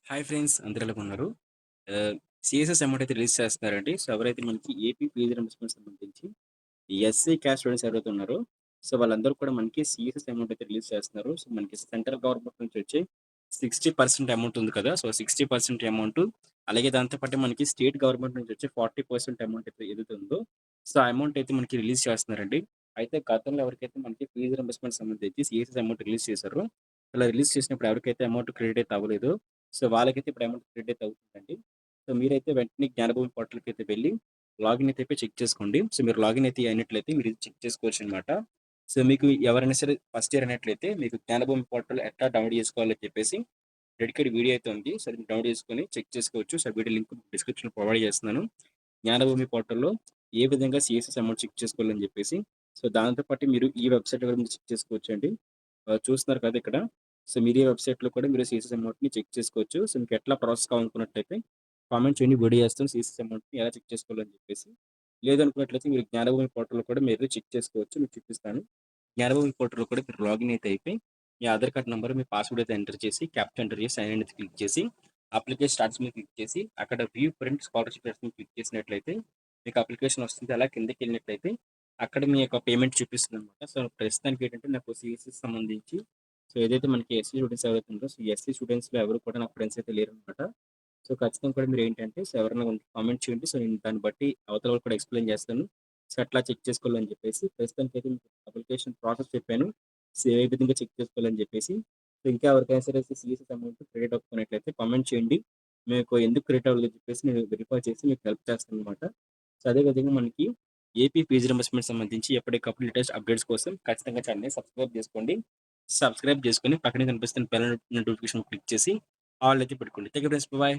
Hi friends అందరూ ఎలా ఉన్నారు? ఆహ్, సీఎస్ఎస్ అమౌంట్ అయితే రిలీజ్ చేస్తున్నారండి. సో, ఎవరైతే మనకి ఏపీ ఫీజు రీయింబర్స్‌మెంట్ సంబంధించి ఈ ఎస్సీ క్యాస్ట్ స్టూడెంట్స్ ఎవరైతే ఉన్నారో, సో, వాళ్ళందరూ కూడా మనకి సీఎస్ఎస్ అమౌంట్ అయితే రిలీజ్ చేస్తున్నారు. సో, మనకి సెంట్రల్ గవర్నమెంట్ నుంచి వచ్చే 60% అమౌంట్ ఉంది కదా! సో, 60% అమౌంటు అలాగే దాంతో పాటు మనకి స్టేట్ గవర్నమెంట్ నుంచి వచ్చే 40% అమౌంట్ అయితే ఏదైతే ఉందో, సో, ఆ అమౌంట్ అయితే మనకి రిలీజ్ చేస్తున్నారండి. అయితే గతంలో ఎవరికైతే మనకి ఫీజు రీయింబర్స్‌మెంట్ సంబంధించి సీఎస్ఎస్ అమౌంట్ రిలీజ్ చేశారో, అలా రిలీజ్ చేసినప్పుడు ఎవరికైతే అమౌంట్ క్రెడిట్ అయితే అవ్వలేదో, సో, వాళ్ళకైతే ఇప్పుడు అమౌంట్ క్రెడిట్ అయితే అవుతుందండి. సో, మీరైతే వెంటనే జ్ఞానభూమి పోర్టల్‌కైతే వెళ్లి లాగిన్ అయితే చెక్ చేసుకోండి. సో, మీరు లాగిన్ అయితే అయినట్లయితే మీరు ఇది చెక్ చేసుకోవచ్చనమాట. సో, మీకు ఎవరైనా సరే ఫస్ట్ ఇయర్ అయినట్లయితే మీకు జ్ఞానభూమి పోర్టల్ ఎట్లా డౌన్‌లోడ్ చేసుకోవాలని చెప్పేసి డెడికేటెడ్ వీడియో అయితే ఉంది. సో, అది డౌన్‌లోడ్ చేసుకొని చెక్ చేసుకోవచ్చు. సో, వీడియో లింక్ డిస్క్రిప్షన్‌లో ప్రొవైడ్ చేస్తున్నాను. జ్ఞానభూమి పోర్టల్‌లో ఏ విధంగా సీఎస్ఎస్ అమౌంట్ చెక్ చేసుకోవాలని చెప్పేసి. సో, దాంతో పాటు మీరు ఈ వెబ్‌సైట్ కూడా మీరు చెక్ చేసుకోవచ్చండి. చూస్తున్నారు కదా ఇక్కడ. సో, మీరు ఈ వెబ్‌సైట్‌లో కూడా మీరు సీఎస్ఎస్ అమౌంట్‌ని చెక్ చేసుకోవచ్చు. సో, మీకు ఎట్లా ప్రాసెస్ కావాలనుకున్నట్టయితే కామెంట్ చేయండి. వీడియో చేస్తాను సీఎస్ఎస్ అమౌంట్‌ని ఎలా చెక్ చేసుకోవాలని చెప్పేసి. లేదనుకున్నట్లయితే మీరు జ్ఞానభూమి పోర్టల్‌లో కూడా మీరు చెక్ చేసుకోవచ్చు. మీకు చూపిస్తాను. జ్ఞానభూమి పోర్టల్‌లో కూడా మీరు లాగిన్ అయితే అయిపోయి, మీ ఆధార్ కార్డ్ నంబర్, మీ పాస్‌వర్డ్ అయితే ఎంటర్ చేసి, క్యాప్చా ఎంటర్ చేసి, సైన్ ఇన్ అయితే క్లిక్ చేసి, అప్లికేషన్ స్టాటస్ మీద క్లిక్ చేసి, అక్కడ వ్యూ ప్రింట్ స్కాలర్‌షిప్ లెటర్స్ మీద క్లిక్ చేసినట్లయితే, మీకు అప్లికేషన్ వస్తుంది. అలా కిందకెళ్ళినట్లయితే, అక్కడ మీ యొక్క పేమెంట్ చూపిస్తుందనమాట. సో, ప్రస్తుతానికి ఏంటంటే నాకు సీఎస్‌కి సంబంధించి సో, ఏదైతే మనకి ఎస్సీ స్టూడెంట్స్ ఎవరైతే ఉన్నారో, సో, ఈ ఎస్సీ స్టూడెంట్స్‌లో ఎవరు కూడా నాకు ఫ్రెండ్స్ అయితే లేరనమాట. సో, ఖచ్చితంగా కూడా మీరేంటంటే సో, ఎవరైనా ఉంటే కామెంట్ చేయండి. సో, నేను దాన్ని బట్టి అవతల వాళ్ళకి కూడా ఎక్స్‌ప్లెయిన్ చేస్తాను. సో, ఎట్లా చెక్ చేసుకోవాలని చెప్పేసి. ప్రస్తుతానికైతే మీకు అప్లికేషన్ ప్రాసెస్ చెప్పాను. సో, ఏ విధంగా చెక్ చేసుకోవాలని చెప్పేసి. సో, ఇంకా ఎవరికైనా సరే సీఎస్ఎస్ అమౌంట్ క్రెడిట్ అవ్వకున్నట్లయితే కామెంట్ చేయండి. మీకు ఎందుకు క్రెడిట్ అవ్వలేదని చెప్పేసి నేను వెరిఫై చేసి మీకు హెల్ప్ చేస్తాననమాట. సో, అదే విధంగా మనకి ఏపీ ఫీజు రీయింబర్స్‌మెంట్ సంబంధించి ఎప్పటికప్పుడు లేటెస్ట్ అప్డేట్స్ కోసం ఖచ్చితంగా ఛానెల్‌ని సబ్స్క్రైబ్ చేసుకోండి. సబ్స్క్రైబ్ చేసుకొని పక్కనే కనిపిస్తున్న బెల్ నోటిఫికేషన్ క్లిక్ చేసి ఆల్ అయితే పెట్టుకోండి. Thank you friends. బాయ్.